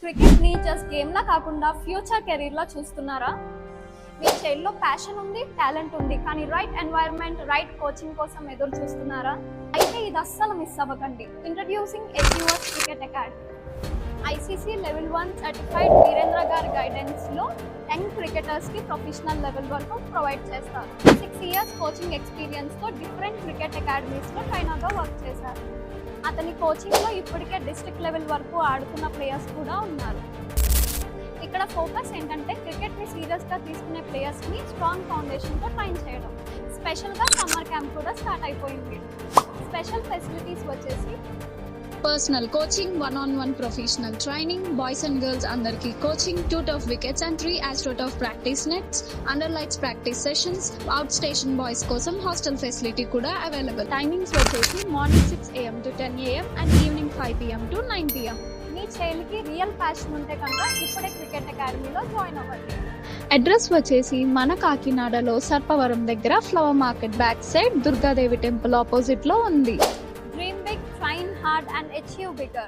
క్రికెట్ని just గేమ్లా కాకుండా future కెరీర్లో చూస్తున్నారా? మీ చైల్డ్లో ప్యాషన్ ఉంది, టాలెంట్ ఉంది, కానీ రైట్ ఎన్వైరన్మెంట్, రైట్ కోచింగ్ కోసం ఎదురు చూస్తున్నారా? అయితే ఇది అస్సలు మిస్ అవ్వకండి. Introducing HUS cricket academy. ICC level 1 certified Virendra గారి గైడెన్స్లో యంగ్ క్రికెటర్స్కి ప్రొఫెషనల్ లెవెల్ వరకు ప్రొవైడ్ చేస్తారు. 6 years కోచింగ్ ఎక్స్పీరియన్స్తో డిఫరెంట్ క్రికెట్ అకాడమీస్లో ట్రైనర్గా వర్క్ చేశారు. అతని కోచింగ్లో ఇప్పటికే డిస్ట్రిక్ట్ లెవెల్ వరకు ఆడుతున్న ప్లేయర్స్ కూడా ఉన్నారు. ఇక్కడ ఫోకస్ ఏంటంటే క్రికెట్ని సీరియస్గా తీసుకునే ప్లేయర్స్ని స్ట్రాంగ్ ఫౌండేషన్తో ట్రైన్ చేయడం. స్పెషల్గా సమ్మర్ క్యాంప్ కూడా స్టార్ట్ అయిపోయింది. స్పెషల్ ఫెసిలిటీస్ వచ్చేసి personal coaching, 1-on-1 professional training, boys and girls అందరికీ coaching, 2 turf wickets and 3 ASTRO turf practice nets, under lights practice sessions, out station boys కోసం హాస్టల్ ఫెసిలిటీ కూడా available. Timings వచ్చేసి morning 6 AM to 10 AM and evening 5 PM to 9 PM. మీ చైల్డ్కి real passion ఉంటే కనుక ఇప్పుడే cricket అకాడమీలో join అవ్వండి. అడ్రస్ వచ్చేసి మన కాకినాడలో సర్పవరం దగ్గర flower market back side Durgadevi temple ఆపోజిట్లో ఉంది. Dream big, train hard and achieve bigger.